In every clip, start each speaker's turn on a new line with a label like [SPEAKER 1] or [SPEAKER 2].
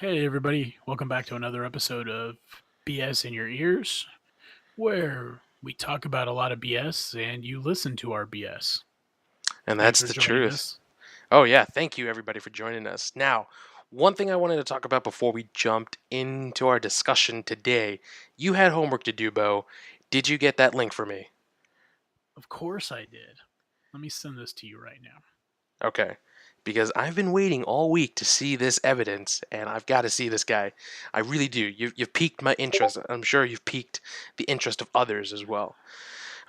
[SPEAKER 1] Hey, everybody. Welcome back to another episode of BS in Your Ears, where we talk about a lot of BS and you listen to our BS.
[SPEAKER 2] And
[SPEAKER 1] Thanks
[SPEAKER 2] that's
[SPEAKER 1] for
[SPEAKER 2] the
[SPEAKER 1] joining
[SPEAKER 2] truth.
[SPEAKER 1] us.
[SPEAKER 2] Oh, yeah. Thank you, everybody, for joining us. Now, one thing I wanted to talk about before we jumped into our discussion today. You had homework to do, Bo. Did you get that link for me?
[SPEAKER 1] Of course, I did. Let me send this to you right now.
[SPEAKER 2] Okay. Because I've been waiting all week to see this evidence, and I've got to see this guy. I really do. You've piqued my interest. I'm sure you've piqued the interest of others as well.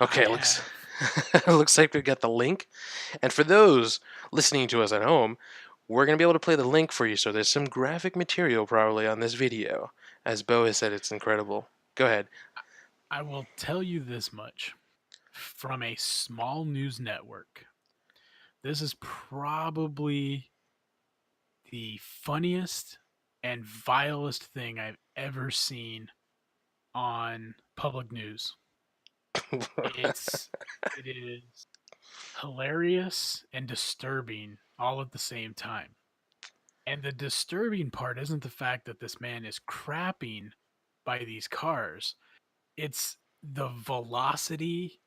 [SPEAKER 1] I
[SPEAKER 2] Okay, looks
[SPEAKER 1] have.
[SPEAKER 2] looks like we've got the link. And for those listening to us at home, we're going to be able to play the link for you. So there's some graphic material probably on this video. As Bo has said, it's incredible. Go ahead.
[SPEAKER 1] I will tell you this much from a small news network. This is probably the funniest and vilest thing I've ever seen on public news. It's it is hilarious and disturbing all at the same time. And the disturbing part isn't the fact that this man is crapping by these cars. It's the velocity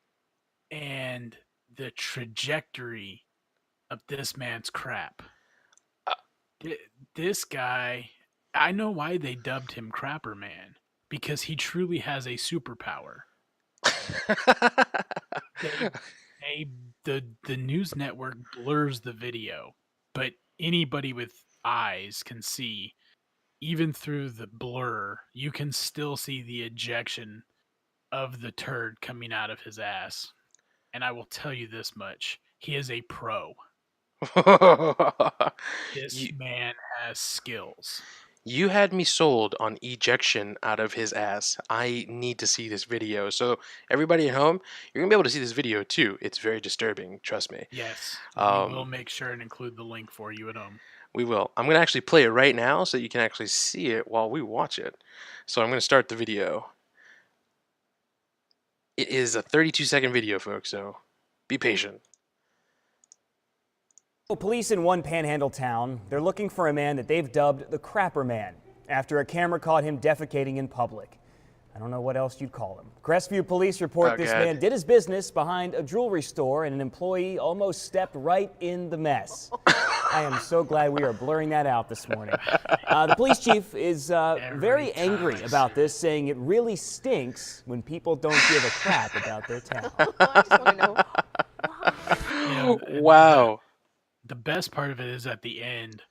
[SPEAKER 1] and the trajectory of this man's crap. This guy, I know why they dubbed him Crapper Man because he truly has a superpower. They they the news network blurs the video, but anybody with eyes can see even through the blur, you can still see the ejection of the turd coming out of his ass. And I will tell you this much, he is a pro. This
[SPEAKER 2] you,
[SPEAKER 1] man has skills.
[SPEAKER 2] you had me sold on ejection out of his ass. I need to see this video. So everybody at home, you're going to be able to see this video too. It's very disturbing, trust me.
[SPEAKER 1] Yes, we will
[SPEAKER 2] Um,
[SPEAKER 1] make sure and include the link for you at home.
[SPEAKER 2] We will. I'm going to actually play it right now so you can actually see it while we watch it. So I'm going to start the video. It is a 32-second video, folks, so be patient.
[SPEAKER 3] Police in one panhandle town, they're looking for a man that they've dubbed the Crapper Man after a camera caught him defecating in public. I don't know what else you'd call him. Crestview police report
[SPEAKER 2] Oh,
[SPEAKER 3] this
[SPEAKER 2] God.
[SPEAKER 3] man did his business behind a jewelry store and an employee almost stepped right in the mess. I am so glad we are blurring that out this morning. The police chief is very angry about this, saying it really stinks when people don't give a crap about their town.
[SPEAKER 4] I just want to know.
[SPEAKER 1] You know,
[SPEAKER 2] Wow.
[SPEAKER 1] the best part of it is at the end,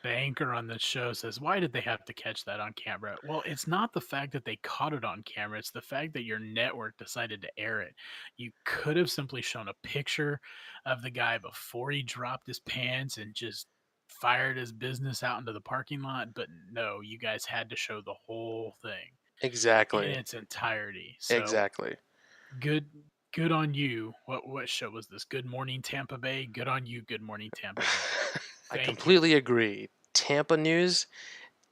[SPEAKER 1] the anchor on the show says, "Why did they have to catch that on camera?" Well, it's not the fact that they caught it on camera, it's the fact that your network decided to air it. You could have simply shown a picture of the guy before he dropped his pants and just fired his business out into the parking lot, but no, you guys had to show the whole thing in
[SPEAKER 2] Exactly.
[SPEAKER 1] its entirety. So,
[SPEAKER 2] Exactly.
[SPEAKER 1] good good on you. What show was this? Good Morning Tampa Bay. Good on you, Good Morning Tampa Bay.
[SPEAKER 2] I
[SPEAKER 1] Thank you.
[SPEAKER 2] completely agree. Tampa News,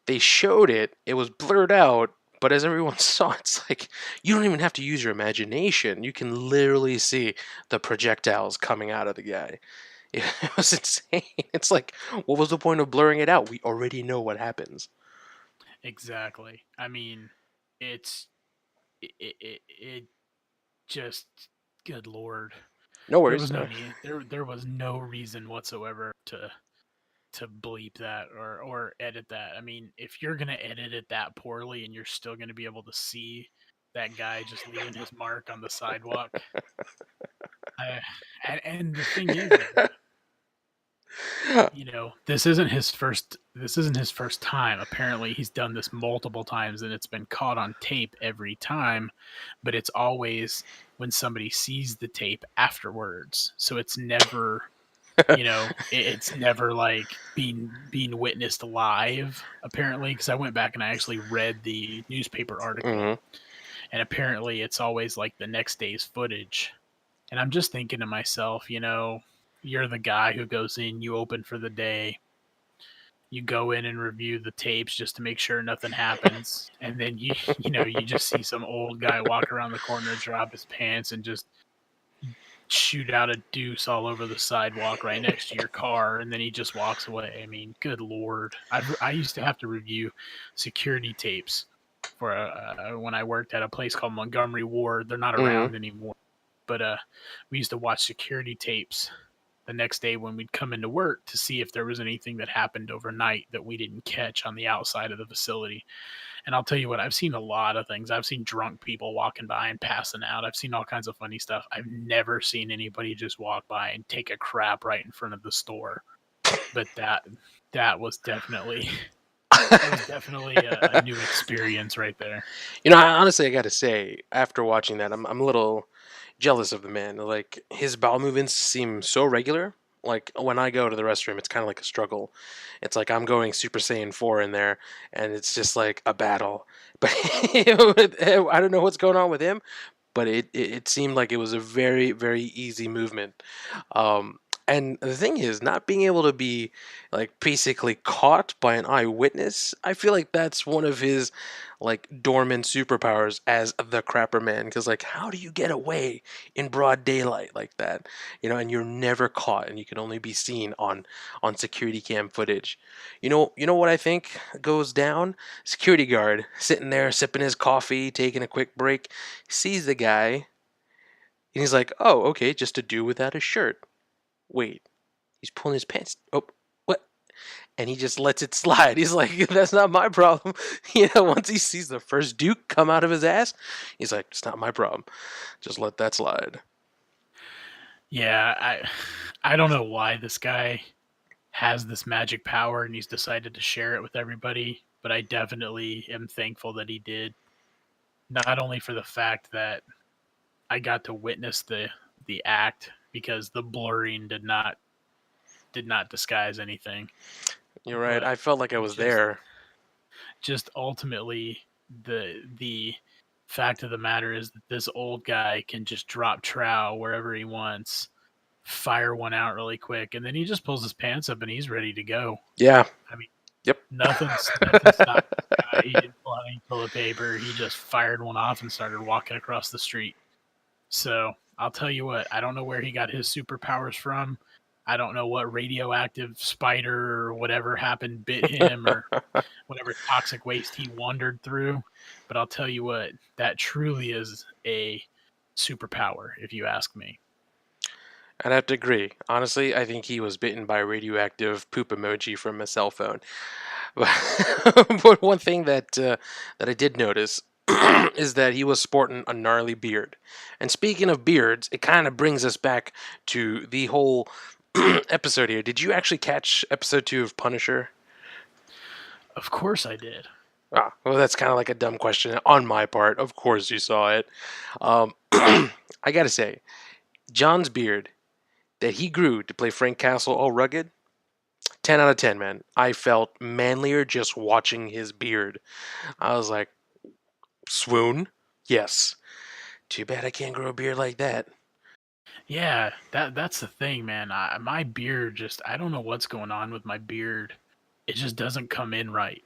[SPEAKER 2] they showed it, it was blurred out, but as everyone saw, it's like you don't even have to use your imagination. You can literally see the projectiles coming out of the guy. It was insane. It's like, what was the point of blurring it out? We already know what happens.
[SPEAKER 1] Exactly. I mean, it's it just good lord.
[SPEAKER 2] No
[SPEAKER 1] There
[SPEAKER 2] worries.
[SPEAKER 1] was no need. There was no reason whatsoever to bleep that or edit that. I mean, if you're gonna edit it that poorly and you're still gonna be able to see that guy just leaving his mark on the sidewalk, I, and the thing is that this isn't his first time. Apparently he's done this multiple times and it's been caught on tape every time, but it's always when somebody sees the tape afterwards. So it's never, it's never like being witnessed live, apparently, because I went back and I actually read the newspaper article,
[SPEAKER 2] Hmm.
[SPEAKER 1] and apparently it's always like the next day's footage. And I'm just thinking to myself, you're the guy who goes in, you open for the day, you go in and review the tapes just to make sure nothing happens, and then you just see some old guy walk around the corner, drop his pants, and just shoot out a deuce all over the sidewalk right next to your car, and then he just walks away. I mean, good lord! I used to have to review security tapes for when I worked at a place called Montgomery Ward. They're not around anymore, but we used to watch security tapes the next day when we'd come into work to see if there was anything that happened overnight that we didn't catch on the outside of the facility. And I'll tell you what, I've seen a lot of things. I've seen drunk people walking by and passing out. I've seen all kinds of funny stuff. I've never seen anybody just walk by and take a crap right in front of the store. But that was definitely a new experience right there.
[SPEAKER 2] Honestly, I got to say, after watching that, I'm a little jealous of the man. Like, his bowel movements seem so regular. Like, when I go to the restroom, it's kind of like a struggle. It's like I'm going Super Saiyan 4 in there, and it's just like a battle. But I don't know what's going on with him, but it seemed like it was a very, very easy movement. And the thing is, not being able to be like basically caught by an eyewitness, I feel like that's one of his like dormant superpowers as the Crapper Man. Because like, how do you get away in broad daylight like that? And you're never caught, and you can only be seen on security cam footage. You know what I think goes down? Security guard sitting there sipping his coffee, taking a quick break, sees the guy, and he's like, "Oh, okay, just a dude without a shirt." Wait, he's pulling his pants. Oh, what? And he just lets it slide. He's like, that's not my problem. Once he sees the first Duke come out of his ass, he's like, it's not my problem. Just let that slide.
[SPEAKER 1] Yeah, I don't know why this guy has this magic power and he's decided to share it with everybody, but I definitely am thankful that he did. Not only for the fact that I got to witness the act, because the blurring did not disguise anything.
[SPEAKER 2] You're right. I felt like I was there.
[SPEAKER 1] Just ultimately, the fact of the matter is that this old guy can just drop trow wherever he wants, fire one out really quick, and then he just pulls his pants up and he's ready to go.
[SPEAKER 2] Yeah.
[SPEAKER 1] I mean,
[SPEAKER 2] yep.
[SPEAKER 1] Nothing stopped this guy. He didn't pull out any toilet paper. He just fired one off and started walking across the street. So I'll tell you what, I don't know where he got his superpowers from. I don't know what radioactive spider or whatever happened bit him or whatever toxic waste he wandered through. But I'll tell you what, that truly is a superpower, if you ask me.
[SPEAKER 2] I'd have to agree. Honestly, I think he was bitten by a radioactive poop emoji from a cell phone. But one thing that I did notice is that he was sporting a gnarly beard. And speaking of beards, it kind of brings us back to the whole episode here. Did you actually catch episode 2 of Punisher?
[SPEAKER 1] Of course I did.
[SPEAKER 2] Ah, well, that's kind of like a dumb question on my part. Of course you saw it. I gotta say, John's beard that he grew to play Frank Castle all rugged, 10 out of 10, man. I felt manlier just watching his beard. I was like, swoon? Yes. Too bad I can't grow a beard like that.
[SPEAKER 1] Yeah, that's the thing, man. My beard just, I don't know what's going on with my beard. It just doesn't come in right.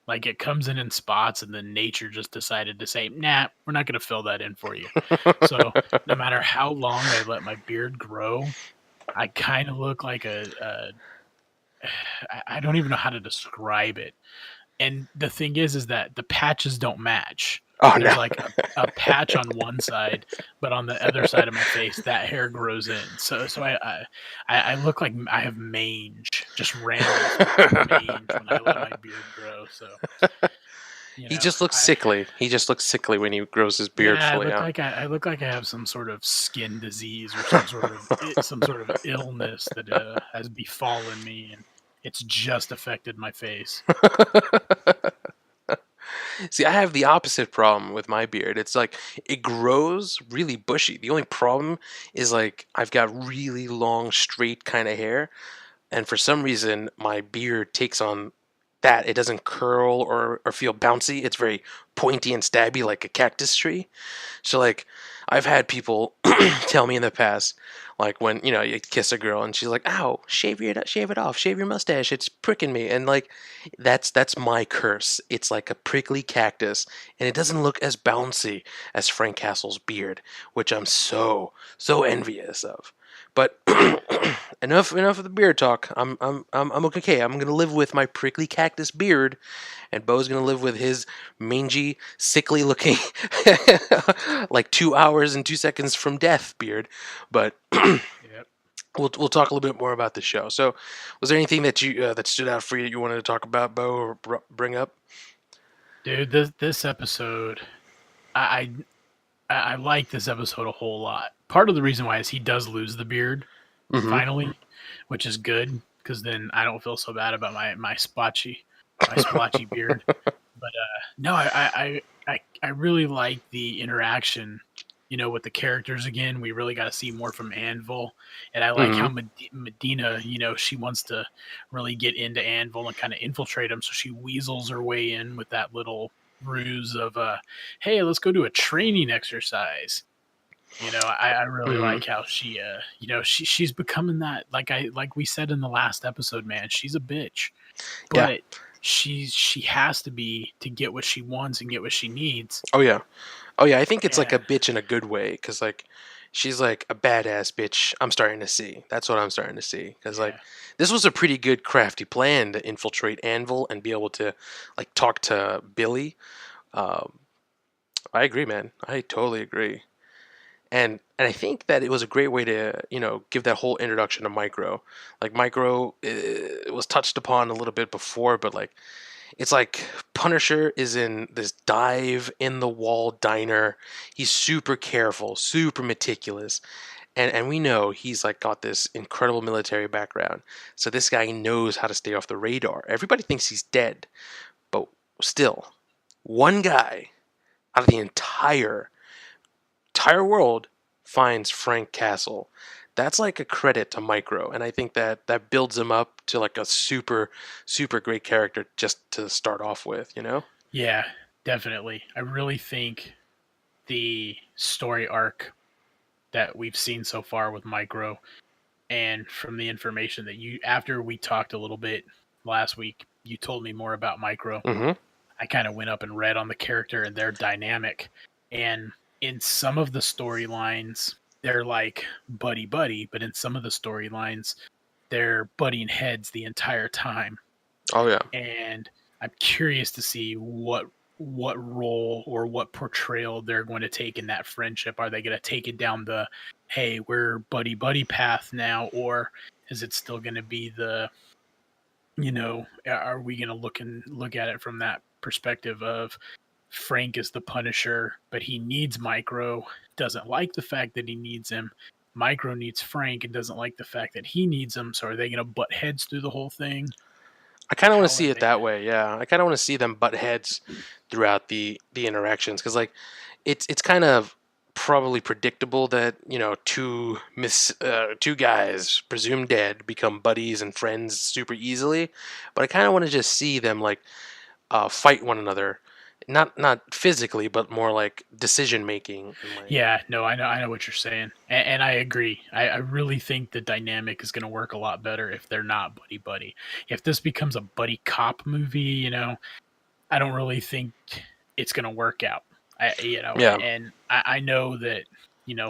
[SPEAKER 1] Like, it comes in spots, and then nature just decided to say, nah, we're not going to fill that in for you. So no matter how long I let my beard grow, I kind of look like I don't even know how to describe it. And the thing is that the patches don't match.
[SPEAKER 2] Oh,
[SPEAKER 1] There's
[SPEAKER 2] no.
[SPEAKER 1] like a patch on one side, but on the other side of my face, that hair grows in. So I look like I have mange, just random mange when I let my beard grow. So
[SPEAKER 2] he just looks sickly. He just looks sickly when he grows his beard fully out.
[SPEAKER 1] I look like I have some sort of skin disease or some sort of illness that has befallen me, and it's just affected my face.
[SPEAKER 2] See, I have the opposite problem with my beard. It's like it grows really bushy. The only problem is like I've got really long, straight kind of hair, and for some reason my beard takes on that. It doesn't curl or feel bouncy. It's very pointy and stabby like a cactus tree. So like I've had people tell me in the past, like when you kiss a girl and she's like, "Ow, shave it off, shave your mustache, it's pricking me," and like that's my curse. It's like a prickly cactus, and it doesn't look as bouncy as Frank Castle's beard, which I'm so envious of. But enough of the beard talk. I'm okay. I'm gonna live with my prickly cactus beard, and Bo's gonna live with his mangy, sickly looking, like 2 hours and 2 seconds from death beard. But
[SPEAKER 1] Yep.
[SPEAKER 2] we'll talk a little bit more about the show. So, was there anything that you that stood out for you that you wanted to talk about, Bo, or bring up?
[SPEAKER 1] Dude, this episode, I I like this episode a whole lot. Part of the reason why is he does lose the beard
[SPEAKER 2] Mm-hmm.
[SPEAKER 1] finally, which is good because then I don't feel so bad about my splotchy beard. But no, I really like the interaction, with the characters again. We really got to see more from Anvil, and I like how Medina, she wants to really get into Anvil and kind of infiltrate him, so she weasels her way in with that little ruse of, hey, let's go do a training exercise. I really like how she, she's becoming that, like we said in the last episode, man, she's a bitch,
[SPEAKER 2] Yeah.
[SPEAKER 1] but she has to be to get what she wants and get what she needs.
[SPEAKER 2] Oh yeah. I think it's like
[SPEAKER 1] Yeah.
[SPEAKER 2] a bitch in a good way, because like she's like a badass bitch. I'm starting to see. That's what I'm starting to see. Because like
[SPEAKER 1] Yeah.
[SPEAKER 2] this was a pretty good crafty plan to infiltrate Anvil and be able to like talk to Billy. Um, I agree, man. I totally agree. And I think that it was a great way to give that whole introduction to Micro. Like Micro was touched upon a little bit before, but like it's like Punisher is in this dive in the wall diner. He's super careful, super meticulous. And we know he's like got this incredible military background. So this guy knows how to stay off the radar. Everybody thinks he's dead, but still, one guy out of the entire world finds Frank Castle. That's like a credit to Micro, and I think that builds him up to like a super great character just to start off with.
[SPEAKER 1] Yeah, definitely. I really think the story arc that we've seen so far with Micro, and from the information that after we talked a little bit last week, you told me more about Micro.
[SPEAKER 2] Mm-hmm.
[SPEAKER 1] I kind of went up and read on the character and their dynamic. And in some of the storylines, they're like buddy, but in some of the storylines, they're butting heads the entire time.
[SPEAKER 2] Oh yeah.
[SPEAKER 1] And I'm curious to see what role or what portrayal they're going to take in that friendship. Are they going to take it down the, hey, we're buddy path now, or is it still going to be the, are we going to look at it from that perspective of Frank is the Punisher, but he needs Micro, doesn't like the fact that he needs him. Micro needs Frank and doesn't like the fact that he needs him. So are they going to butt heads through the whole thing?
[SPEAKER 2] I kind of want
[SPEAKER 1] How
[SPEAKER 2] to see
[SPEAKER 1] are
[SPEAKER 2] it
[SPEAKER 1] they
[SPEAKER 2] that
[SPEAKER 1] gonna-
[SPEAKER 2] way. Yeah, I kind of want to see them butt heads throughout the interactions, because like it's kind of probably predictable that two guys presumed dead become buddies and friends super easily, but I kind of want to just see them like fight one another, not physically, but more like decision making. Like,
[SPEAKER 1] Yeah, no, I know what you're saying, and I agree. I really think the dynamic is going to work a lot better if they're not buddy. If this becomes a buddy cop movie, I don't really think it's going to work out.
[SPEAKER 2] Yeah.
[SPEAKER 1] And I know that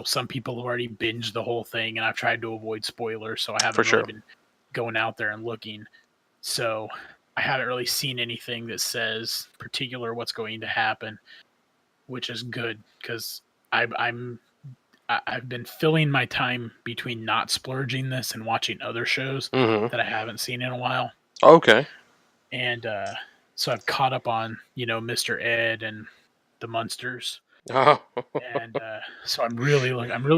[SPEAKER 1] some people have already binged the whole thing, and I've tried to avoid spoilers, so I haven't
[SPEAKER 2] For
[SPEAKER 1] really
[SPEAKER 2] sure.
[SPEAKER 1] been going out there and looking. So I haven't really seen anything that says particular what's going to happen, which is good because I've been filling my time between not splurging this and watching other shows
[SPEAKER 2] Mm-hmm.
[SPEAKER 1] that I haven't seen in a while,
[SPEAKER 2] Okay.
[SPEAKER 1] and so I've caught up on Mr. Ed and the Munsters,
[SPEAKER 2] Oh.
[SPEAKER 1] and so I'm really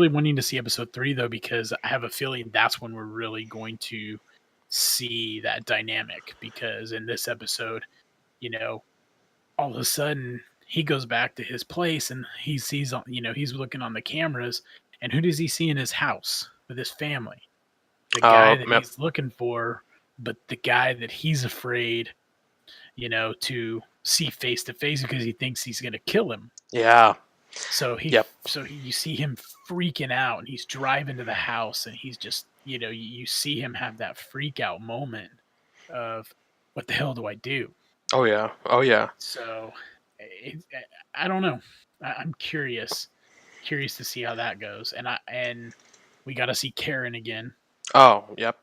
[SPEAKER 1] wanting to see episode 3 though, because I have a feeling that's when we're really going to see that dynamic, because in this episode, all of a sudden he goes back to his place and he sees, he's looking on the cameras, and who does he see in his house with his family? The guy that
[SPEAKER 2] Yep.
[SPEAKER 1] he's looking for, but the guy that he's afraid, to see face to face because he thinks he's going to kill him.
[SPEAKER 2] Yeah.
[SPEAKER 1] So
[SPEAKER 2] Yep.
[SPEAKER 1] you see him freaking out, and he's driving to the house, and he's just, you see him have that freak out moment of, what the hell do I do?
[SPEAKER 2] Oh yeah. Oh yeah.
[SPEAKER 1] So I don't know. I'm curious to see how that goes, and we got to see Karen again,
[SPEAKER 2] Oh yep.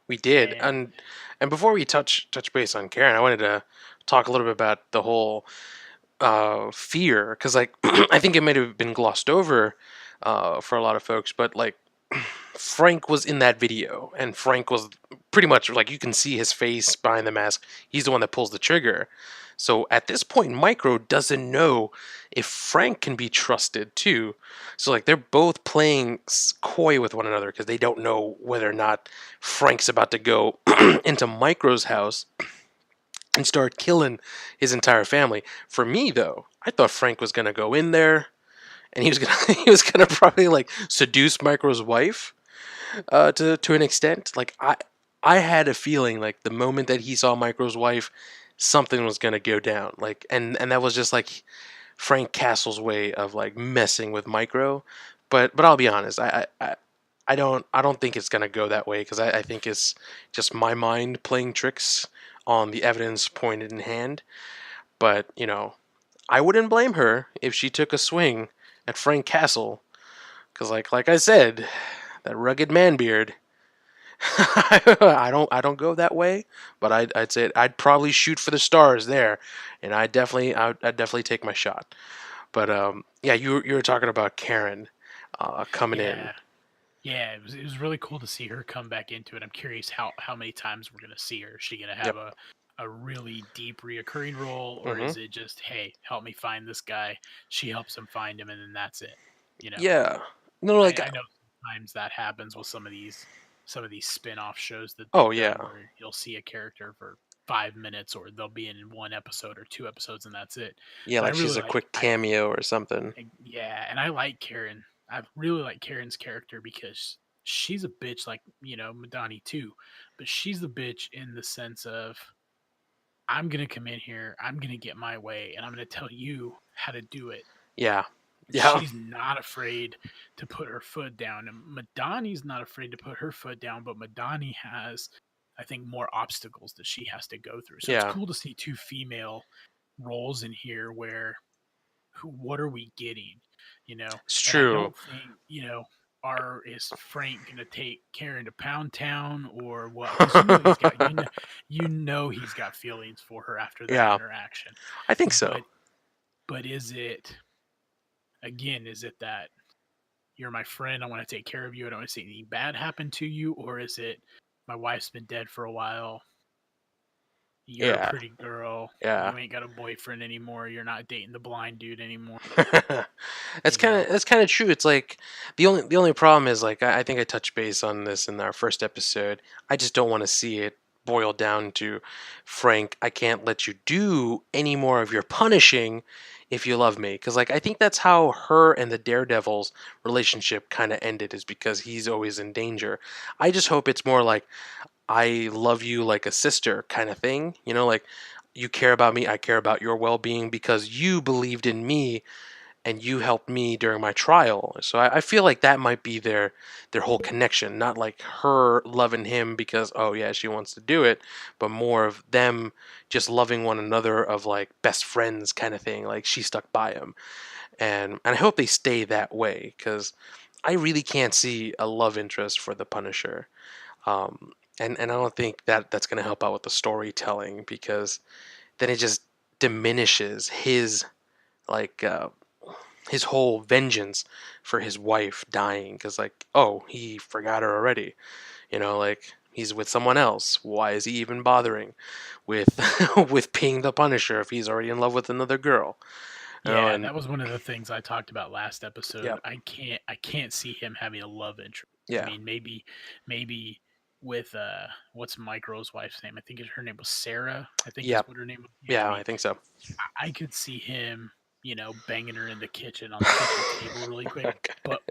[SPEAKER 2] We did.
[SPEAKER 1] and
[SPEAKER 2] And before we touch base on Karen, I wanted to talk a little bit about the whole fear, because like I think it might have been glossed over for a lot of folks, but like Frank was in that video, and Frank was pretty much like, you can see his face behind the mask. He's the one that pulls the trigger. So at this point, Micro doesn't know if Frank can be trusted too. So like they're both playing coy with one another because they don't know whether or not Frank's about to go into Micro's house and start killing his entire family. For me though, I thought Frank was gonna go in there and he was gonna he was gonna probably like seduce Micro's wife to an extent. Like I had a feeling like the moment that he saw Micro's wife, something was gonna go down. Like and that was just like Frank Castle's way of like messing with Micro. But I'll be honest, I don't think it's gonna go that way, because I think it's just my mind playing tricks on the evidence pointed in hand. But I wouldn't blame her if she took a swing at Frank Castle, because like I said, that rugged man beard. I don't go that way, but I'd say I'd probably shoot for the stars there, and I'd definitely take my shot. But yeah, you were talking about Karen coming in.
[SPEAKER 1] yeah, yeah, it was really cool to see her come back into it. I'm curious how many times we're gonna see her. Is she gonna have
[SPEAKER 2] Yep.
[SPEAKER 1] a really deep reoccurring role, or
[SPEAKER 2] Hmm.
[SPEAKER 1] is it just, hey, help me find this guy? She helps him find him, and then that's it. You know,
[SPEAKER 2] Yeah. No, like
[SPEAKER 1] I know sometimes that happens with some of these spin-off shows that
[SPEAKER 2] oh
[SPEAKER 1] they've
[SPEAKER 2] yeah,
[SPEAKER 1] done, where you'll see a character for 5 minutes, or they'll be in one episode or two episodes, and that's it.
[SPEAKER 2] yeah,
[SPEAKER 1] But I
[SPEAKER 2] like she's
[SPEAKER 1] really
[SPEAKER 2] a
[SPEAKER 1] like
[SPEAKER 2] quick cameo or something.
[SPEAKER 1] yeah, and I like Karen. I really like Karen's character because she's a bitch, like, Madani too, but she's the bitch in the sense of, I'm gonna come in here, I'm gonna get my way, and I'm gonna tell you how to do it.
[SPEAKER 2] Yeah. Yeah.
[SPEAKER 1] She's not afraid to put her foot down, and Madani's not afraid to put her foot down, but Madani has, I think, more obstacles that she has to go through. So it's
[SPEAKER 2] Yeah.
[SPEAKER 1] cool to see two female roles in here where, what are we getting? You know,
[SPEAKER 2] It's
[SPEAKER 1] and I
[SPEAKER 2] true.
[SPEAKER 1] don't think, is Frank gonna take Karen to Pound Town or what? Because he's got feelings for her after that
[SPEAKER 2] Yeah.
[SPEAKER 1] interaction.
[SPEAKER 2] I think so.
[SPEAKER 1] But is it, again? Is it that you're my friend, I want to take care of you, I don't want to see anything bad happen to you, or is it, my wife's been dead for a while, you're a
[SPEAKER 2] Yeah.
[SPEAKER 1] pretty girl,
[SPEAKER 2] Yeah.
[SPEAKER 1] you ain't got a boyfriend anymore, you're not dating the blind dude anymore,
[SPEAKER 2] That's
[SPEAKER 1] you
[SPEAKER 2] kind
[SPEAKER 1] know?
[SPEAKER 2] of that's kind of true. It's like the only problem is, like, I think I touched base on this in our first episode. I just don't want to see it boil down to, Frank, I can't let you do any more of your punishing if you love me, because like I think that's how her and the Daredevil's relationship kind of ended, is because he's always in danger. I just hope it's more like, I love you like a sister kind of thing. Like, you care about me, I care about your well-being because you believed in me and you helped me during my trial. So I feel like that might be their whole connection, not like her loving him because, oh yeah, she wants to do it, but more of them just loving one another, of like best friends kind of thing. Like, she stuck by him, and I hope they stay that way, because I really can't see a love interest for the Punisher. And I don't think that that's going to help out with the storytelling, because then it just diminishes like his whole vengeance for his wife dying, because like, oh, he forgot her already, like he's with someone else, why is he even bothering with with being the Punisher if he's already in love with another girl?
[SPEAKER 1] Yeah,
[SPEAKER 2] And
[SPEAKER 1] that was one of the things I talked about last episode.
[SPEAKER 2] yeah,
[SPEAKER 1] I can't see him having a love interest. I
[SPEAKER 2] yeah,
[SPEAKER 1] mean, maybe with what's Micro's wife's name? I think her name was Sarah. I think
[SPEAKER 2] yeah,
[SPEAKER 1] is what her name was. Yeah, I
[SPEAKER 2] yeah,
[SPEAKER 1] mean,
[SPEAKER 2] I think so.
[SPEAKER 1] I could see him, banging her in the kitchen on the kitchen table really quick, but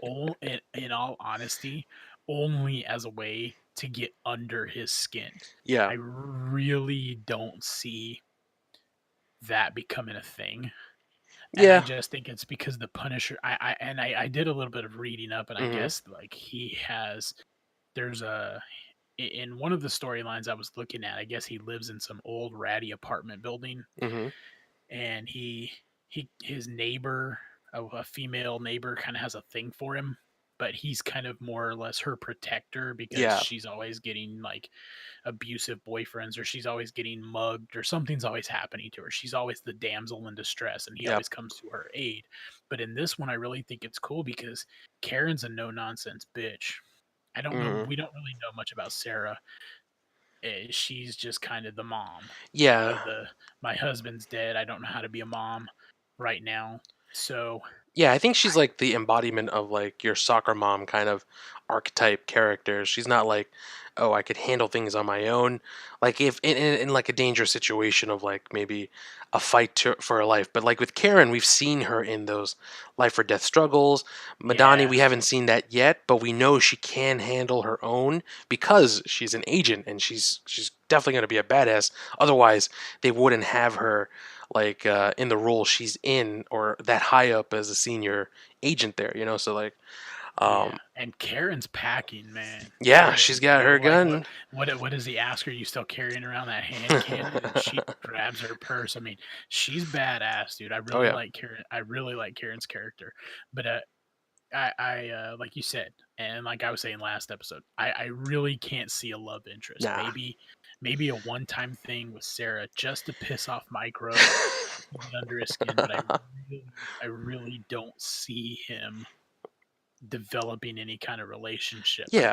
[SPEAKER 1] in all honesty, only as a way to get under his skin.
[SPEAKER 2] Yeah,
[SPEAKER 1] I really don't see that becoming a thing. And I
[SPEAKER 2] Yeah.
[SPEAKER 1] just think it's because the Punisher. I did a little bit of reading up, and I
[SPEAKER 2] Mhm.
[SPEAKER 1] guess like there's in one of the storylines I was looking at. I guess he lives in some old ratty apartment building,
[SPEAKER 2] Mhm.
[SPEAKER 1] and his neighbor, a female neighbor, kind of has a thing for him, but he's kind of more or less her protector because
[SPEAKER 2] Yeah.
[SPEAKER 1] she's always getting like abusive boyfriends, or she's always getting mugged, or something's always happening to her. She's always the damsel in distress, and he
[SPEAKER 2] Yep.
[SPEAKER 1] always comes to her aid. But in this one, I really think it's cool because Karen's a no nonsense bitch. I don't know.
[SPEAKER 2] Mhm.
[SPEAKER 1] We don't really know much about Sarah. She's just kind of the mom.
[SPEAKER 2] Yeah.
[SPEAKER 1] My husband's dead. I don't know how to be a mom right now. So
[SPEAKER 2] Yeah, I think she's like the embodiment of like your soccer mom kind of archetype character. She's not like, oh, I could handle things on my own. Like if in like a dangerous situation of like maybe a fight for her life. But like with Karen, we've seen her in those life or death struggles. Madani,
[SPEAKER 1] yeah,
[SPEAKER 2] we haven't seen that yet, but we know she can handle her own because she's an agent and she's definitely going to be a badass. Otherwise, they wouldn't have her like in the role she's in or that high up as a senior agent there, you know. So like,
[SPEAKER 1] yeah.
[SPEAKER 2] um,
[SPEAKER 1] And Karen's packing, man.
[SPEAKER 2] yeah, she's
[SPEAKER 1] Good.
[SPEAKER 2] got her
[SPEAKER 1] Like
[SPEAKER 2] gun.
[SPEAKER 1] what does he ask her? You still carrying around that hand cannon? And she grabs her purse. I mean, she's badass, dude. I
[SPEAKER 2] Oh
[SPEAKER 1] really
[SPEAKER 2] yeah.
[SPEAKER 1] like Karen. I really like Karen's character. But like you said, and like I was saying last episode, I really can't see a love interest.
[SPEAKER 2] Nah.
[SPEAKER 1] Maybe a one time thing with Sarah just to piss off Micro, to get under his skin. But I really don't see him developing any kind of relationship.
[SPEAKER 2] Yeah.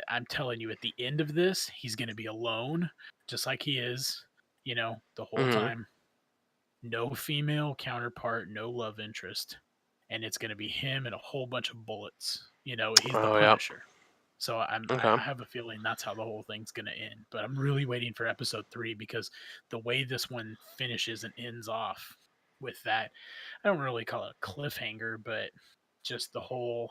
[SPEAKER 1] I'm telling you, at the end of this, he's going to be alone, just like he is, the whole
[SPEAKER 2] Hmm.
[SPEAKER 1] time. No female counterpart, no love interest, and it's going to be him and a whole bunch of bullets. He's the
[SPEAKER 2] Oh yeah.
[SPEAKER 1] Punisher. So I
[SPEAKER 2] Okay.
[SPEAKER 1] have a feeling that's how the whole thing's going to end. But I'm really waiting for episode 3 because the way this one finishes and ends off with that, I don't really call it a cliffhanger, but just the whole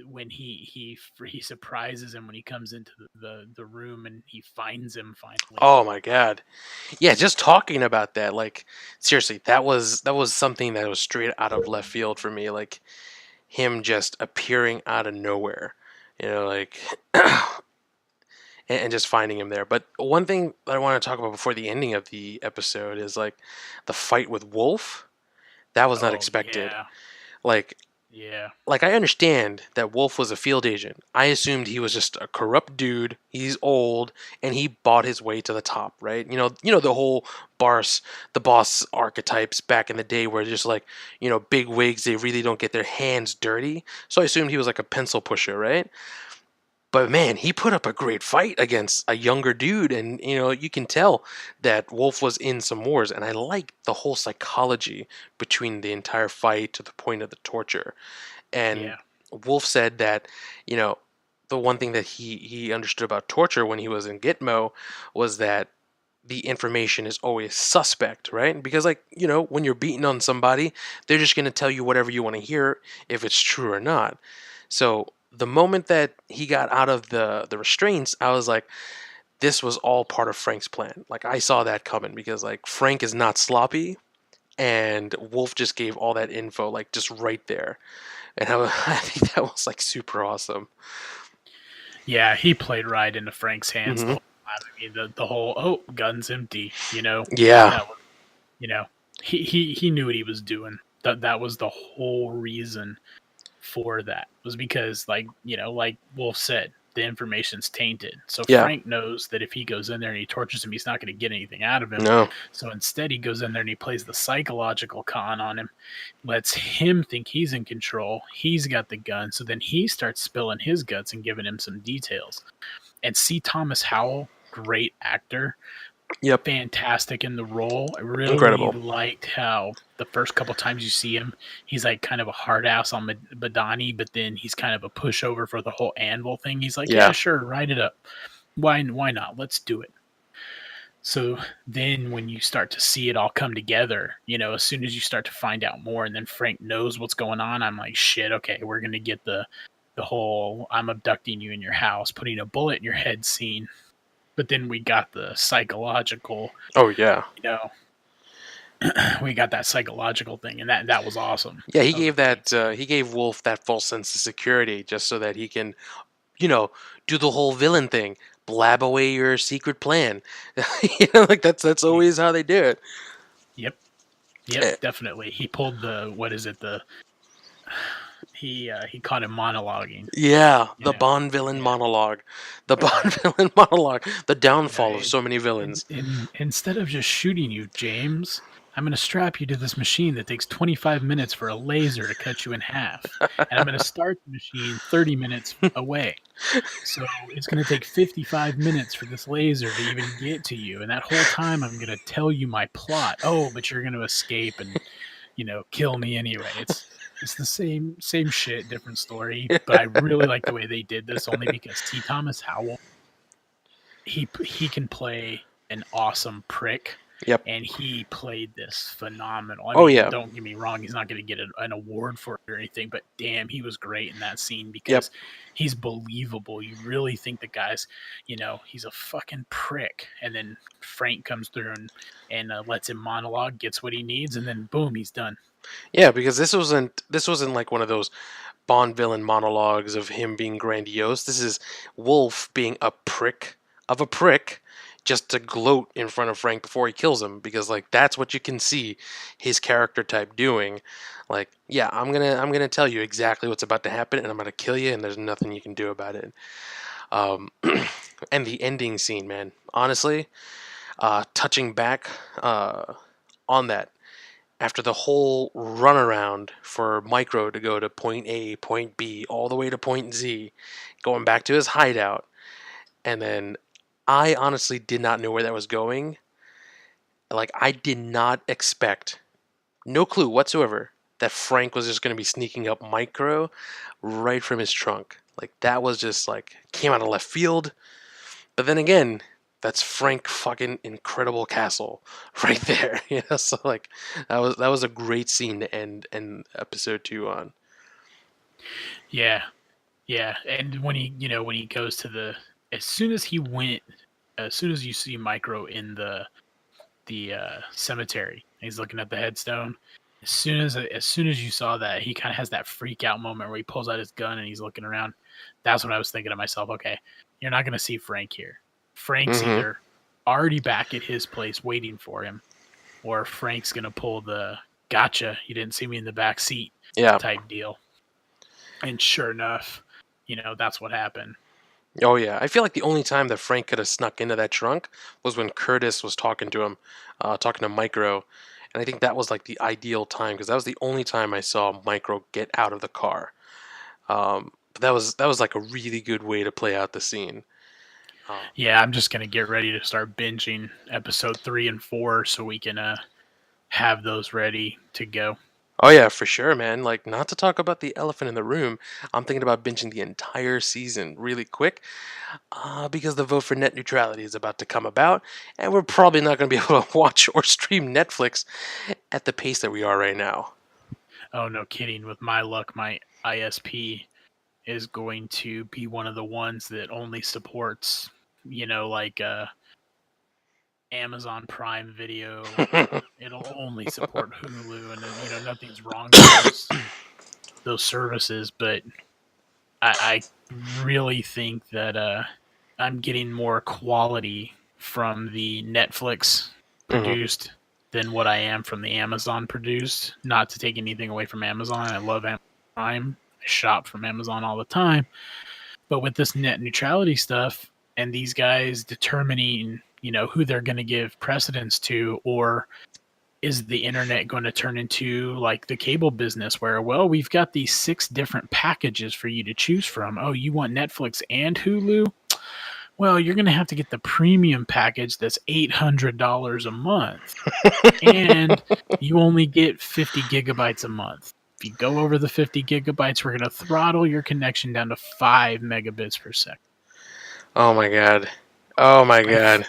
[SPEAKER 1] when he surprises him when he comes into the room and he finds him finally.
[SPEAKER 2] Oh my god. Yeah, just talking about that, like seriously, that was something that was straight out of left field for me. Like him just appearing out of nowhere, like and just finding him there. But one thing that I want to talk about before the ending of the episode is like the fight with Wolf. That was not
[SPEAKER 1] Oh
[SPEAKER 2] expected.
[SPEAKER 1] yeah,
[SPEAKER 2] Like
[SPEAKER 1] yeah,
[SPEAKER 2] like I understand that Wolf was a field agent. I assumed he was just a corrupt dude. He's old and he bought his way to the top, right? You know the whole the boss archetypes back in the day where just like, big wigs, they really don't get their hands dirty. So I assumed he was like a pencil pusher, right? But man, he put up a great fight against a younger dude, and you can tell that Wolf was in some wars, and I like the whole psychology between the entire fight to the point of the torture. And
[SPEAKER 1] yeah,
[SPEAKER 2] Wolf said that, you know, the one thing that he understood about torture when he was in Gitmo was that the information is always suspect, right? Because like, when you're beating on somebody, they're just going to tell you whatever you want to hear if it's true or not. So the moment that he got out of the restraints, I was like, this was all part of Frank's plan. Like I saw that coming because like Frank is not sloppy and Wolf just gave all that info like just right there. And I think that was like super awesome.
[SPEAKER 1] yeah. He played right into Frank's hands the
[SPEAKER 2] Hmm.
[SPEAKER 1] whole time. I mean, the whole gun's empty.
[SPEAKER 2] Yeah.
[SPEAKER 1] That was, you know he knew what he was doing. That was the whole reason for that, was because like Wolf said, the information's tainted. So
[SPEAKER 2] Yeah.
[SPEAKER 1] Frank knows that if he goes in there and he tortures him, he's not going to get anything out of him.
[SPEAKER 2] No.
[SPEAKER 1] So instead, he goes in there and he plays the psychological con on him, lets him think he's in control. He's got the gun. So then he starts spilling his guts and giving him some details. And C. Thomas Howell, great actor,
[SPEAKER 2] Yep.
[SPEAKER 1] fantastic in the role. I really
[SPEAKER 2] Incredible.
[SPEAKER 1] liked how the first couple times you see him, he's like kind of a hard ass on Badani, but then he's kind of a pushover for the whole Anvil thing. He's like, yeah,
[SPEAKER 2] Yeah.
[SPEAKER 1] sure, write it up. Why not? Let's do it. So then when you start to see it all come together, as soon as you start to find out more and then Frank knows what's going on, I'm like, shit, okay, we're going to get the whole I'm abducting you in your house, putting a bullet in your head scene. But then we got the psychological,
[SPEAKER 2] Oh yeah.
[SPEAKER 1] you know, we got that psychological thing, and that was awesome.
[SPEAKER 2] Yeah, he
[SPEAKER 1] That was a
[SPEAKER 2] gave
[SPEAKER 1] great
[SPEAKER 2] that. He gave Wolf that false sense of security just so that he can, you know, do the whole villain thing, blab away your secret plan. Like that's
[SPEAKER 1] scene.
[SPEAKER 2] always how they do it.
[SPEAKER 1] Yep,
[SPEAKER 2] Eh,
[SPEAKER 1] definitely. He pulled the what is it? He caught him monologuing.
[SPEAKER 2] Yeah,
[SPEAKER 1] You
[SPEAKER 2] the
[SPEAKER 1] know,
[SPEAKER 2] Bond villain
[SPEAKER 1] yeah,
[SPEAKER 2] monologue, the Bond villain monologue, the
[SPEAKER 1] yeah.
[SPEAKER 2] downfall of so many villains.
[SPEAKER 1] Instead of just shooting you, James, I'm going to strap you to this machine that takes 25 minutes for a laser to cut you in half, and I'm going to start the machine 30 minutes away. So it's going to take 55 minutes for this laser to even get to you, and that whole time I'm going to tell you my plot. Oh, but you're going to escape and kill me anyway. It's the same shit, different story. But I really like the way they did this, only because T. Thomas Howell, he can play an awesome prick,
[SPEAKER 2] Yep.
[SPEAKER 1] and he played this phenomenal. I
[SPEAKER 2] Oh
[SPEAKER 1] mean,
[SPEAKER 2] yeah.
[SPEAKER 1] don't get me wrong, he's not going to get an award for it or anything, but damn, he was great in that scene
[SPEAKER 2] Yep.
[SPEAKER 1] because he's believable. You really think the guy's, he's a fucking prick, and then Frank comes through and lets him monologue, gets what he needs, and then boom, he's done.
[SPEAKER 2] Yeah, because this wasn't like one of those Bond villain monologues of him being grandiose. This is Wolf being a prick of a prick just to gloat in front of Frank before he kills him, because like that's what you can see his character type doing. Like, yeah, I'm gonna tell you exactly what's about to happen, and I'm gonna kill you, and there's nothing you can do about it. Um, and the ending scene, man, honestly, touching back on that, after the whole runaround for Micro to go to point A, point B, all the way to point Z, going back to his hideout, and then I honestly did not know where that was going. Like, I did not expect, no clue whatsoever, that Frank was just going to be sneaking up Micro right from his trunk. Like, that was just like, came out of left field. But then again, that's Frank fucking Incredible Castle right there. So like that was a great scene to end episode 2 on.
[SPEAKER 1] Yeah, yeah. And when he goes to as soon as you see Micro in the cemetery, he's looking at the headstone. As soon as you saw that, he kind of has that freak out moment where he pulls out his gun and he's looking around. That's when I was thinking to myself, okay, you're not going to see Frank here. Frank's
[SPEAKER 2] Mm-hmm.
[SPEAKER 1] either already back at his place waiting for him, or Frank's going to pull the gotcha, you didn't see me in the back seat
[SPEAKER 2] Yeah.
[SPEAKER 1] type deal. And sure enough, that's what happened.
[SPEAKER 2] Oh yeah. I feel like the only time that Frank could have snuck into that trunk was when Curtis was talking to him, talking to Micro, and I think that was like the ideal time because that was the only time I saw Micro get out of the car. But that was like a really good way to play out the scene.
[SPEAKER 1] Yeah, I'm just going to get ready to start binging episode 3 and 4 so we can have those ready to go.
[SPEAKER 2] Oh yeah, for sure, man. Like, not to talk about the elephant in the room, I'm thinking about binging the entire season really quick, because the vote for net neutrality is about to come about, and we're probably not going to be able to watch or stream Netflix at the pace that we are right now.
[SPEAKER 1] Oh, no kidding. With my luck, my ISP is going to be one of the ones that only supports, like Amazon Prime Video. It'll only support Hulu, and nothing's wrong with those services. But I really think that I'm getting more quality from the Netflix produced than what I am from the Amazon produced. Not to take anything away from Amazon. I love Amazon Prime. I shop from Amazon all the time. But with this net neutrality stuff and these guys determining, who they're going to give precedence to, or is the internet going to turn into like the cable business where, well, we've got these 6 different packages for you to choose from. Oh, you want Netflix and Hulu? Well, you're going to have to get the premium package that's $800 a month. And you only get 50 gigabytes a month. If you go over the 50 gigabytes, we're going to throttle your connection down to 5 megabits per second.
[SPEAKER 2] Oh my god. Oh my god.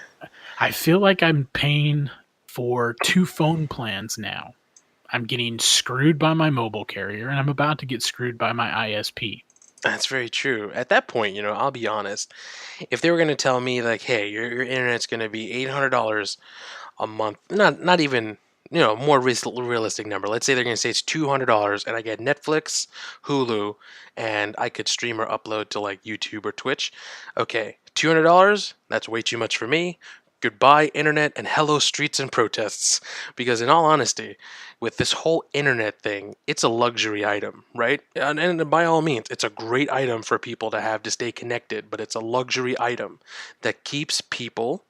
[SPEAKER 1] I feel like I'm paying for 2 phone plans now. I'm getting screwed by my mobile carrier, and I'm about to get screwed by my ISP.
[SPEAKER 2] That's very true. At that point, I'll be honest. If they were going to tell me like, hey, your internet's going to be $800 a month, not even more realistic number. Let's say they're going to say it's $200 and I get Netflix, Hulu, and I could stream or upload to like YouTube or Twitch. Okay, $200, that's way too much for me. Goodbye, internet, and hello, streets and protests. Because in all honesty, with this whole internet thing, it's a luxury item, right? And by all means, it's a great item for people to have to stay connected, but it's a luxury item that keeps people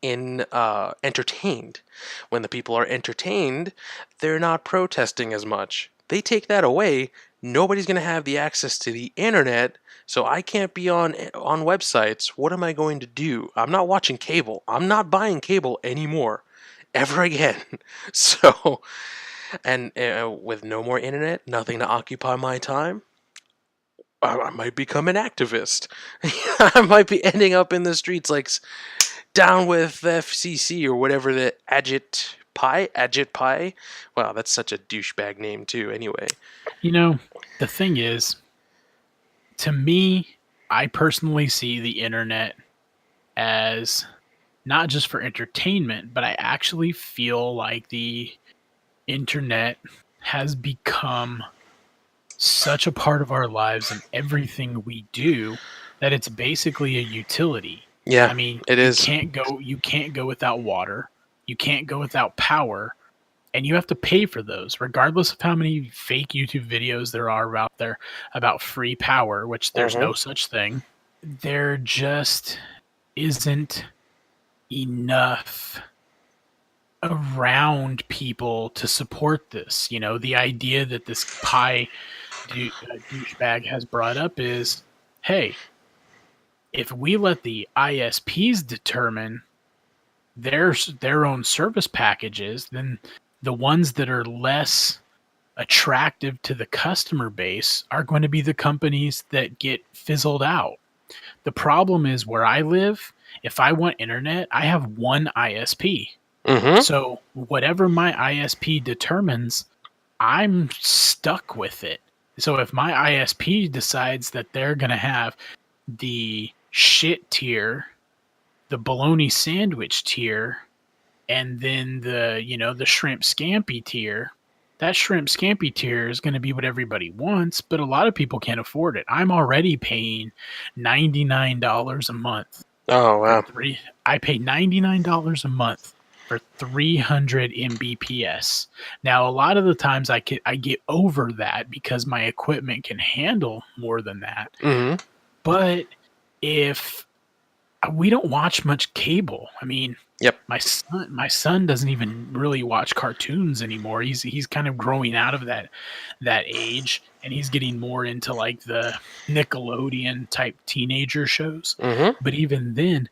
[SPEAKER 2] entertained. When the people are entertained, they're not protesting as much. They take that away, nobody's going to have the access to the internet, so I can't be on websites. What am I going to do? I'm not watching cable. I'm not buying cable anymore, ever again. So, and with no more internet, nothing to occupy my time, I might become an activist. I might be ending up in the streets like down with the FCC or whatever the Ajit Pai. Wow, that's such a douchebag name too. Anyway,
[SPEAKER 1] the thing is, to me, I personally see the internet as not just for entertainment, but I actually feel like the internet has become such a part of our lives and everything we do that it's basically a utility.
[SPEAKER 2] Yeah,
[SPEAKER 1] I mean,
[SPEAKER 2] it is.
[SPEAKER 1] You can't go without water. You can't go without power. And you have to pay for those, regardless of how many fake YouTube videos there are out there about free power, which there's no such thing. There just isn't enough around people to support this. The idea that this douchebag has brought up is, hey, if we let the ISPs determine their own service packages, then the ones that are less attractive to the customer base are going to be the companies that get fizzled out. The problem is where I live, if I want internet, I have one ISP. So whatever my ISP determines, I'm stuck with it. So if my ISP decides that they're going to have the shit tier, the bologna sandwich tier, and then the shrimp scampi tier, that shrimp scampi tier is going to be what everybody wants, but a lot of people can't afford it. I'm already paying $99 a month.
[SPEAKER 2] Oh, wow.
[SPEAKER 1] I pay $99 a month for 300 Mbps. Now, a lot of the times I get over that because my equipment can handle more than that. But if we don't watch much cable, I mean, my son doesn't even really watch cartoons anymore. He's kind of growing out of that age, and he's getting more into like the Nickelodeon type teenager shows. But even then,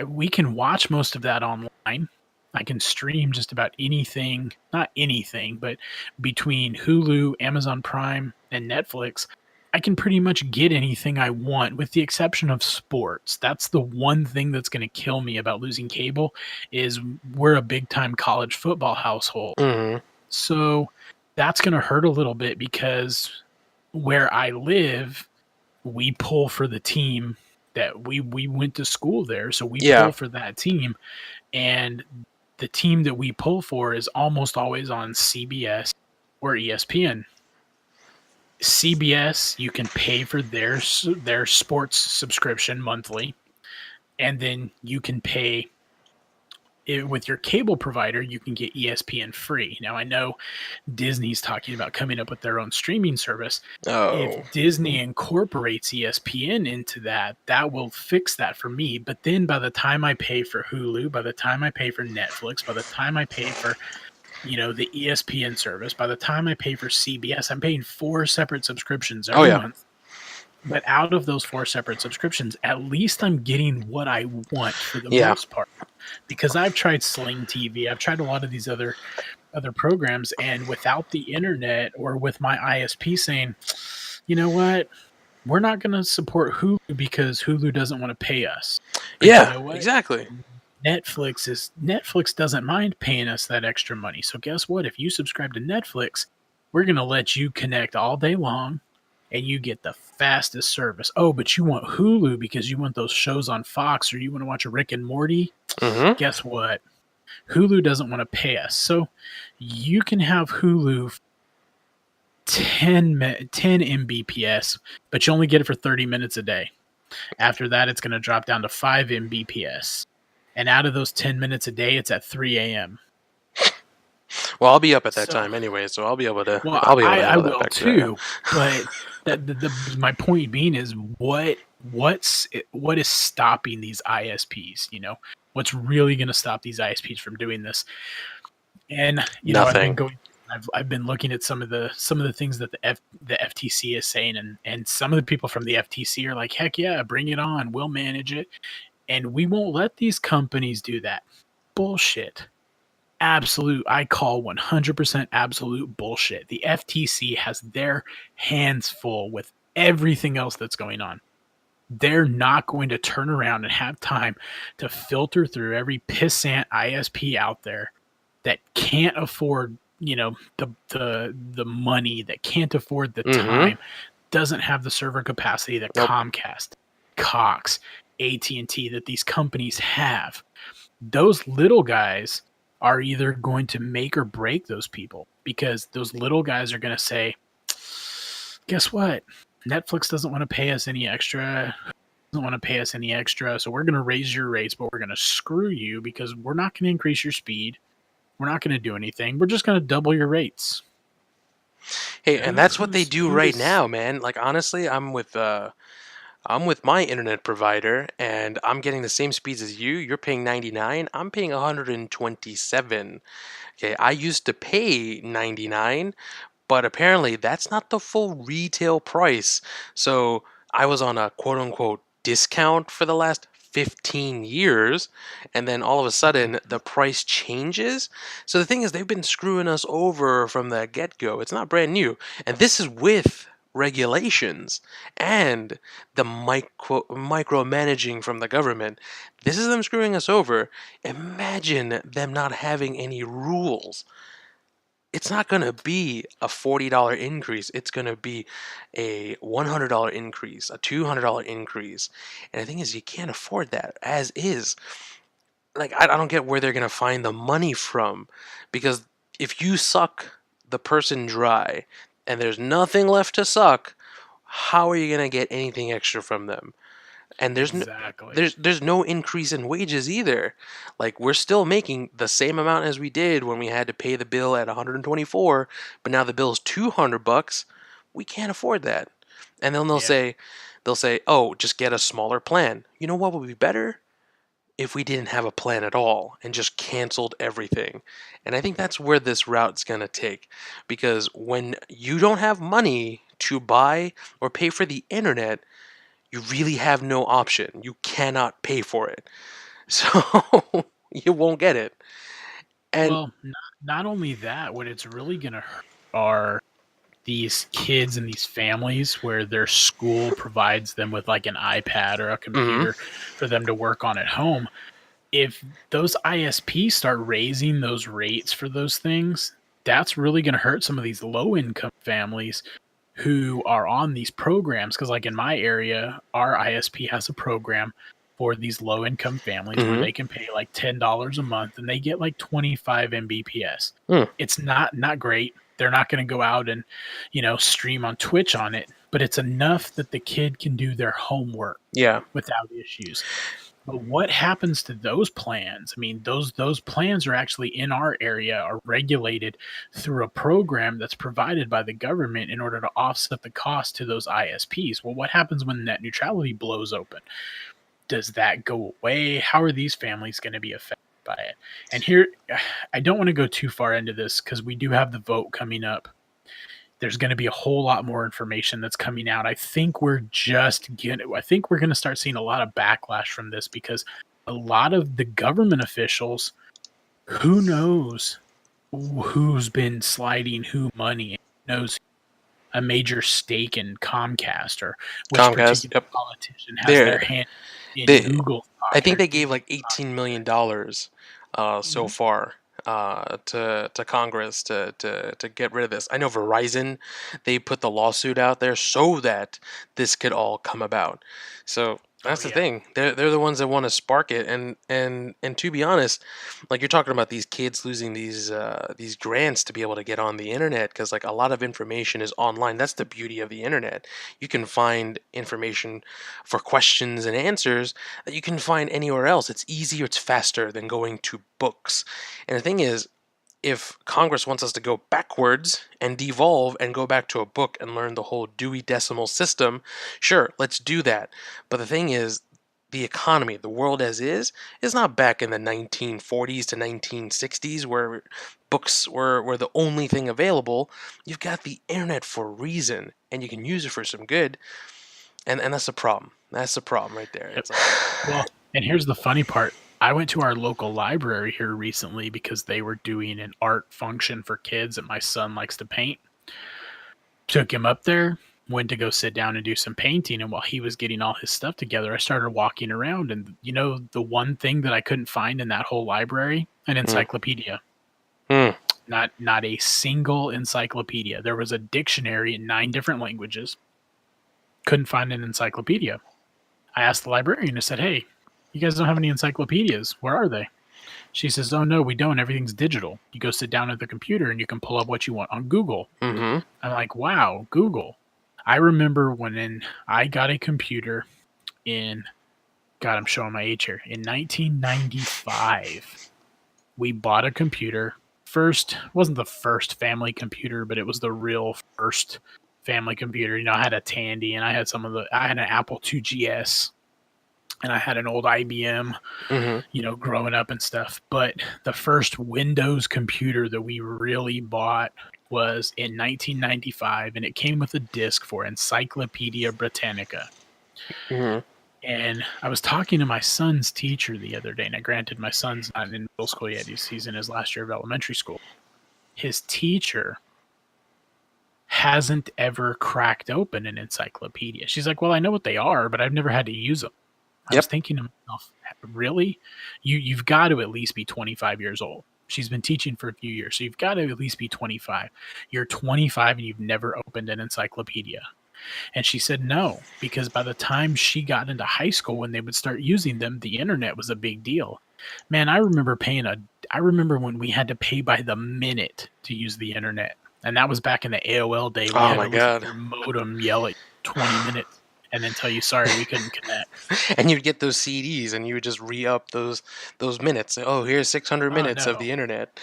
[SPEAKER 1] we can watch most of that online. I can stream just about anything, not anything, but between Hulu, Amazon Prime, and Netflix, I can pretty much get anything I want, with the exception of sports. That's the one thing that's going to kill me about losing cable, is we're a big-time college football household. So that's going to hurt a little bit, because where I live, we pull for the team that we went to school there. So we pull for that team. And the team that we pull for is almost always on CBS or ESPN. CBS, you can pay for their sports subscription monthly, and then you can pay it with your cable provider. You can get ESPN free. Now, I know Disney's talking about coming up with their own streaming service. If Disney incorporates ESPN into that, that will fix that for me. But then by the time I pay for Hulu, by the time I pay for Netflix, by the time I pay for the ESPN service, by the time I pay for CBS, I'm paying 4 separate subscriptions every month. But out of those 4 separate subscriptions, at least I'm getting what I want for the most part. Because I've tried Sling TV, I've tried a lot of these other programs, and without the internet, or with my ISP saying, you know what, we're not going to support Hulu because Hulu doesn't want to pay us.
[SPEAKER 2] Exactly.
[SPEAKER 1] Netflix doesn't mind paying us that extra money. So guess what? If you subscribe to Netflix, we're going to let you connect all day long, and you get the fastest service. Oh, but you want Hulu because you want those shows on Fox, or you want to watch Rick and Morty? Guess what? Hulu doesn't want to pay us. So you can have Hulu 10 Mbps, but you only get it for 30 minutes a day. After that, it's going to drop down to 5 Mbps. And out of those 10 minutes a day, it's at 3 a.m.
[SPEAKER 2] Well, I'll be up at that time anyway, so I'll be able to.
[SPEAKER 1] Well,
[SPEAKER 2] I'll be able to
[SPEAKER 1] I
[SPEAKER 2] handle that
[SPEAKER 1] will
[SPEAKER 2] back
[SPEAKER 1] too. But my point being is what is stopping these ISPs? You know, what's really going to stop these ISPs from doing this? And you know,
[SPEAKER 2] Nothing.
[SPEAKER 1] I've been looking at some of the things that the FTC is saying, and some of the people from the FTC are like, heck yeah, bring it on, we'll manage it, and we won't let these companies do that. Bullshit. Absolute, I call 100% absolute bullshit. The FTC has their hands full with everything else that's going on. They're not going to turn around and have time to filter through every pissant ISP out there that can't afford, you know, the money, that can't afford the time, doesn't have the server capacity that Comcast, Cox, AT&T, that these companies have. Those little guys are either going to make or break those people, because those little guys are going to say, guess what? Netflix doesn't want to pay us any extra. Doesn't want to pay us any extra. So we're going to raise your rates, but we're going to screw you because we're not going to increase your speed. We're not going to do anything. We're just going to double your rates.
[SPEAKER 2] Hey, and that's what they do right now, man. Like, honestly, I'm with my internet provider, and I'm getting the same speeds as you. You're paying 99. I'm paying 127. Okay, I used to pay 99, but apparently that's not the full retail price. So I was on a quote-unquote discount for the last 15 years, and then all of a sudden the price changes. So the thing is, they've been screwing us over from the get-go. It's not brand new, and this is with regulations and the micromanaging from the government. This is them screwing us over. Imagine them not having any rules. It's not going to be a $40 increase. It's going to be a $100 increase, a $200 increase. And the thing is, you can't afford that as is. Like, I don't get where they're going to find the money from, because if you suck the person dry and there's nothing left to suck, how are you going to get anything extra from them? And there's no increase in wages either. Like, we're still making the same amount as we did when we had to pay the bill at 124, but now the bill's $200. We can't afford that. And then they'll say, "Oh, just get a smaller plan." You know what would be better? If we didn't have a plan at all and just canceled everything. And I think that's where this route's going to take, because when you don't have money to buy or pay for the internet, you really have no option. You cannot pay for it. So you won't get it. And
[SPEAKER 1] well, not only that, what it's really going to hurt are these kids and these families where their school provides them with like an iPad or a computer for them to work on at home. If those ISPs start raising those rates for those things, that's really going to hurt some of these low-income families who are on these programs. Because like in my area, our ISP has a program for these low-income families where they can pay like $10 a month and they get like 25 Mbps. It's not great. They're not going to go out and, you know, stream on Twitch on it, but it's enough that the kid can do their homework without issues. But what happens to those plans? I mean, those plans are actually in our area, are regulated through a program that's provided by the government in order to offset the cost to those ISPs. Well, what happens when net neutrality blows open? Does that go away? How are these families going to be affected by it? And here, I don't want to go too far into this because we do have the vote coming up. There's going to be a whole lot more information that's coming out. I think we're going to start seeing a lot of backlash from this, because a lot of the government officials, who knows who's been sliding who money, knows a major stake in Comcast, or which particular politician has their hand in Google.
[SPEAKER 2] I think they gave like $18 million so far to Congress to get rid of this. I know Verizon, they put the lawsuit out there so that this could all come about. So That's
[SPEAKER 1] Oh
[SPEAKER 2] the
[SPEAKER 1] yeah.
[SPEAKER 2] thing. They're the ones that want to spark it, and to be honest, like you're talking about these kids losing these grants to be able to get on the internet because like a lot of information is online. That's the beauty of the internet. You can find information for questions and answers that you can find anywhere else. It's easier, it's faster than going to books. And the thing is, if Congress wants us to go backwards and devolve and go back to a book and learn the whole Dewey Decimal System, sure, let's do that. But the thing is, the economy, the world as is not back in the 1940s to 1960s where books were the only thing available. You've got the internet for a reason, and you can use it for some good, and that's the problem. That's the problem right there.
[SPEAKER 1] Yep.
[SPEAKER 2] It's like,
[SPEAKER 1] Well, and here's the funny part. I went to our local library here recently because they were doing an art function for kids that my son likes to paint. Took him up there, went to go sit down and do some painting. And while he was getting all his stuff together, I started walking around. And, the one thing that I couldn't find in that whole library? An encyclopedia.
[SPEAKER 2] hmm.
[SPEAKER 1] Not a single encyclopedia. There was a dictionary in 9 different languages. Couldn't find an encyclopedia. I asked the librarian, I said, "Hey, you guys don't have any encyclopedias. Where are they?" She says, "Oh, no, we don't. Everything's digital. You go sit down at the computer and you can pull up what you want on Google."
[SPEAKER 2] Mm-hmm.
[SPEAKER 1] I'm like, wow, Google. I remember when I got a computer in, God, I'm showing my age here, in 1995. We bought a computer. Wasn't the first family computer, but it was the real first family computer. I had a Tandy and I had I had an Apple II GS and I had an old IBM,
[SPEAKER 2] Mm-hmm.
[SPEAKER 1] growing up and stuff. But the first Windows computer that we really bought was in 1995, and it came with a disc for Encyclopedia Britannica.
[SPEAKER 2] Mm-hmm.
[SPEAKER 1] And I was talking to my son's teacher the other day. Now, granted, my son's not in middle school yet. He's in his last year of elementary school. His teacher hasn't ever cracked open an encyclopedia. She's like, "Well, I know what they are, but I've never had to use them." I was
[SPEAKER 2] Yep.
[SPEAKER 1] thinking to myself, really? You've got to at least be 25 years old. She's been teaching for a few years, so you've got to at least be 25. You're 25 and you've never opened an encyclopedia. And she said no, because by the time she got into high school, when they would start using them, the internet was a big deal. Man, I remember when we had to pay by the minute to use the internet. And that was back in the AOL day. We
[SPEAKER 2] Oh
[SPEAKER 1] had
[SPEAKER 2] my
[SPEAKER 1] to listen
[SPEAKER 2] God.
[SPEAKER 1] to your modem yell at 20 minutes and then tell you, sorry, we couldn't connect.
[SPEAKER 2] And you'd get those CDs, and you would just re-up those minutes. Oh, here's 600
[SPEAKER 1] Oh,
[SPEAKER 2] minutes of
[SPEAKER 1] no.
[SPEAKER 2] the internet.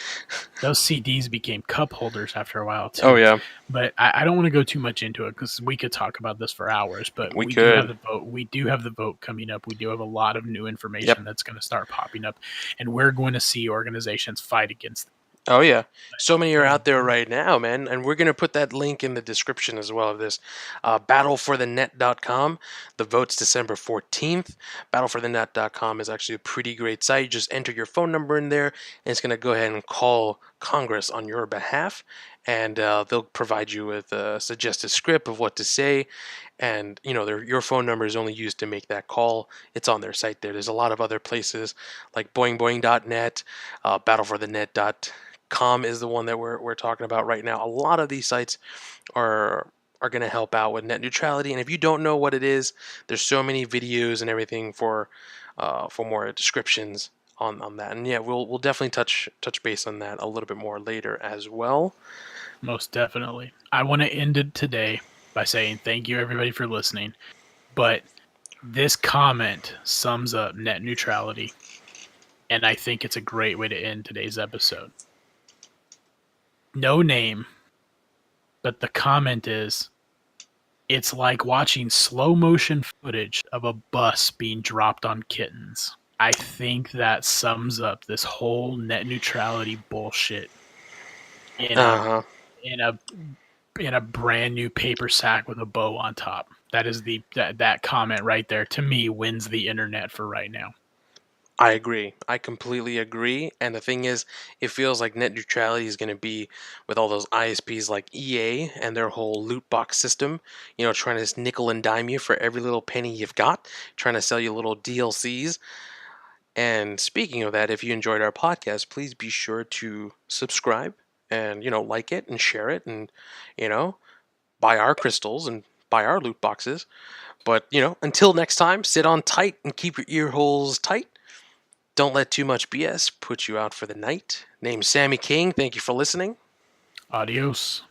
[SPEAKER 1] Those CDs became cup holders after a while, too.
[SPEAKER 2] Oh yeah,
[SPEAKER 1] But I don't want to go too much into it because we could talk about this for hours. But
[SPEAKER 2] We
[SPEAKER 1] do have
[SPEAKER 2] could.
[SPEAKER 1] the vote. We do have the vote coming up. We do have a lot of new information
[SPEAKER 2] Yep.
[SPEAKER 1] that's going to start popping up, and we're going to see organizations fight against it.
[SPEAKER 2] Oh yeah, so many are out there right now, man, and we're gonna put that link in the description as well of this. Battleforthenet.com. The vote's December 14th. Battleforthenet.com is actually a pretty great site. You just enter your phone number in there, and it's gonna go ahead and call Congress on your behalf, and they'll provide you with a suggested script of what to say. And your phone number is only used to make that call. It's on their site there. There's a lot of other places like boingboing.net, battleforthenet.com is the one that we're talking about right now. A lot of these sites are going to help out with net neutrality, and if you don't know what it is, there's so many videos and everything for more descriptions on that. And yeah, we'll definitely touch base on that a little bit more later as well.
[SPEAKER 1] Most definitely. I want to end it today by saying thank you, everybody, for listening. But this comment sums up net neutrality, and I think it's a great way to end today's episode. No name, but the comment is, it's like watching slow motion footage of a bus being dropped on kittens. I think that sums up this whole net neutrality bullshit in a brand new paper sack with a bow on top. That is that comment right there, to me, wins the internet for right now.
[SPEAKER 2] I agree. I completely agree. And the thing is, it feels like net neutrality is going to be with all those ISPs like EA and their whole loot box system, trying to just nickel and dime you for every little penny you've got, trying to sell you little DLCs. And speaking of that, if you enjoyed our podcast, please be sure to subscribe and, like it and share it and, buy our crystals and buy our loot boxes. But, until next time, sit on tight and keep your ear holes tight. Don't let too much BS put you out for the night. Name's Sammy King. Thank you for listening.
[SPEAKER 1] Adios.